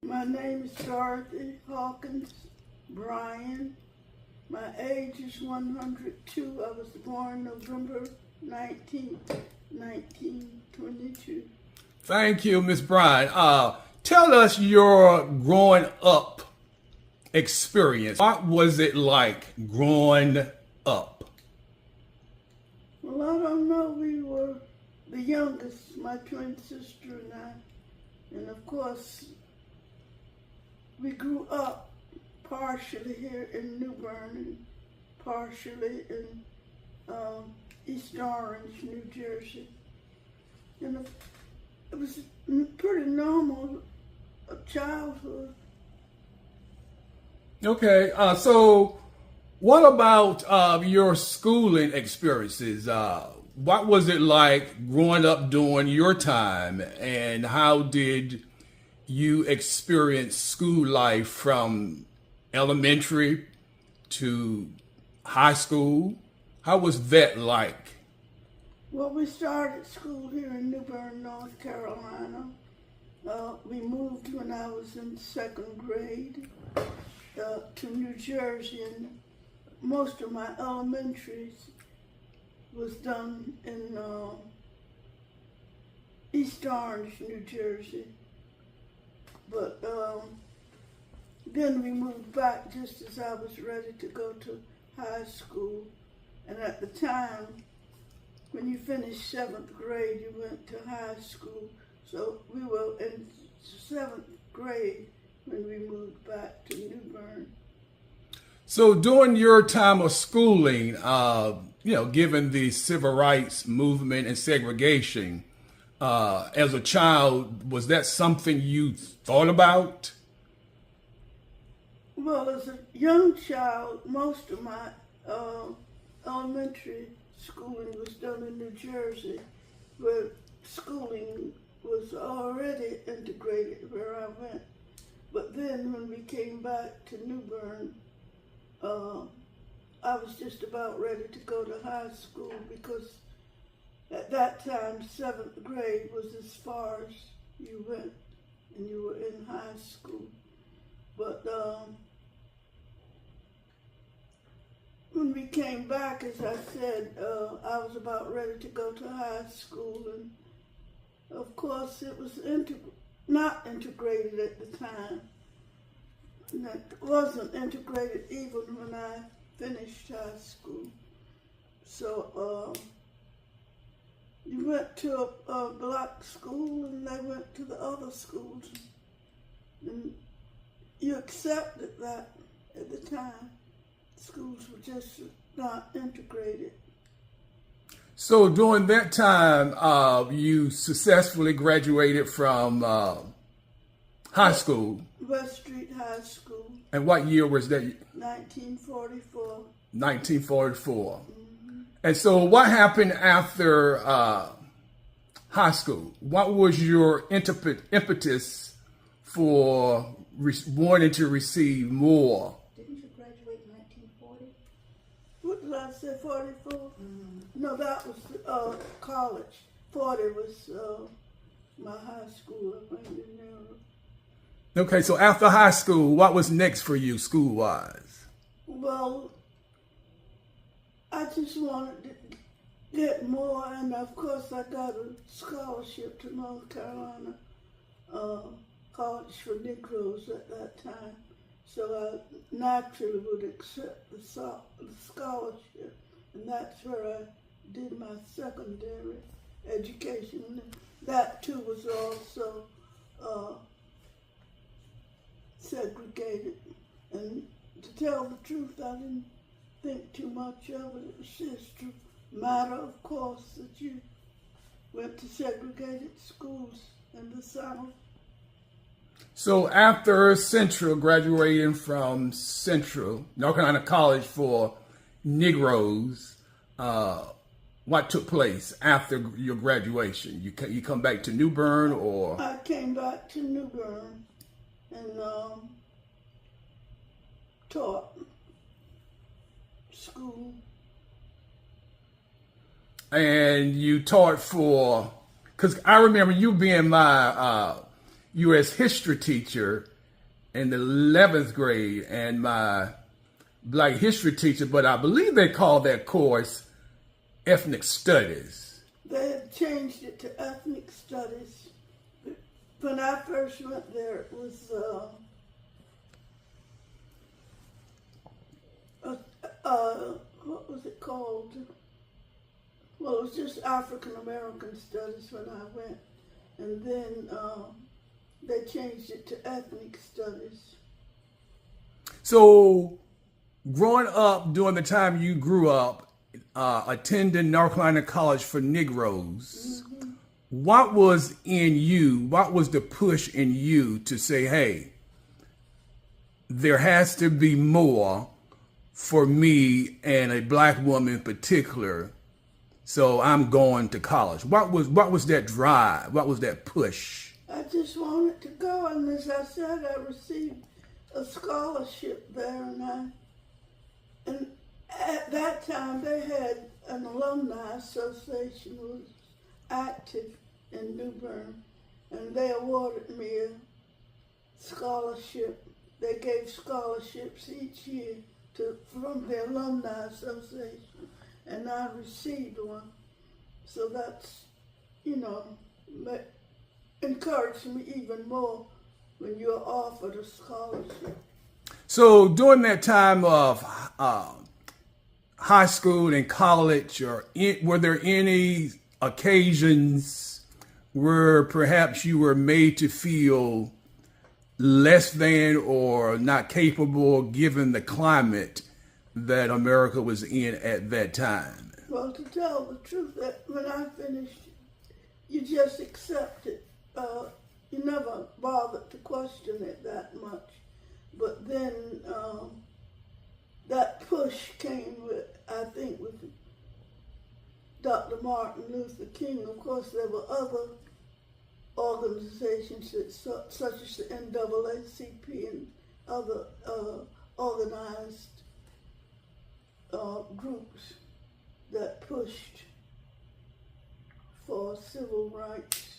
My name is Dorothy Hawkins Bryan. My age is 102. I was born November 19th, 1922. Thank you, Miss Bryan. Tell us your growing up experience. What was it like growing up? Well, I don't know. We were the youngest, my twin sister and I. And of course, we grew up partially here in New Bern and partially in East Orange, New Jersey. And it was pretty normal childhood. Okay, so what about your schooling experiences? What was it like growing up during your time, and how did you experience school life from elementary to high school? How was that like? Well, we started school here in New Bern, North Carolina. We moved when I was in 2nd grade to New Jersey, and most of my elementaries was done in East Orange, New Jersey. But then we moved back just as I was ready to go to high school. And at the time, when you finished 7th grade, you went to high school. So we were in 7th grade when we moved back to New Bern. So during your time of schooling, given the civil rights movement and segregation, as a child, was that something you thought about? Well, as a young child, most of my elementary schooling was done in New Jersey, where schooling was already integrated where I went. But then when we came back to New Bern, I was just about ready to go to high school, because at that time 7th grade was as far as you went and you were in high school. But when we came back, as I said, I was about ready to go to high school, and of course it was not integrated at the time. And it wasn't integrated even when I finished high school. So you went to a black school and they went to the other schools. And you accepted that at the time. Schools were just not integrated. So during that time, you successfully graduated from high school. West Street High School. And what year was that? 1944. 1944. Mm-hmm. And so what happened after high school? What was your impetus for wanting to receive more? Didn't you graduate in 1940? What did I say, 44? Mm-hmm. No, that was college. 40 was my high school. I went in there. Okay, so after high school, what was next for you school-wise? Well, I just wanted to get more, and of course I got a scholarship to North Carolina College for Negroes at that time. So I naturally would accept the scholarship, and that's where I did my secondary education. And that too was also segregated. And to tell the truth, I didn't think too much of it. It was just a matter, of course, that you went to segregated schools in the South. So after Central, graduating from Central, North Carolina College for Negroes, what took place after your graduation? You come back to New Bern, or? I came back to New Bern and taught school. And you taught for, because I remember you being my U.S. history teacher in the 11th grade, and my Black history teacher, but I believe they call that course ethnic studies. They had changed it to ethnic studies. When I first went there, it was what was it called? Well, it was just African American studies when I went, and then they changed it to ethnic studies. So, growing up during the time you grew up, attending North Carolina College for Negroes, what was in you? What was the push in you to say, "Hey, there has to be more for me and a Black woman in particular, so I'm going to college"? What was that drive? What was that push? I just wanted to go, and as I said, I received a scholarship there, and at that time they had an alumni association who was active in New Bern, and they awarded me a scholarship. They gave scholarships each year from the alumni association, and I received one. So that's, encouraged me even more when you're offered a scholarship. So during that time of high school and college, were there any occasions where perhaps you were made to feel less than or not capable given the climate that America was in at that time? Well, to tell the truth, that when I finished, you just accept it. You never bothered to question it that much. But then that push came with Dr. Martin Luther King. Of course, there were other organizations such as the NAACP and other organized groups that pushed for civil rights.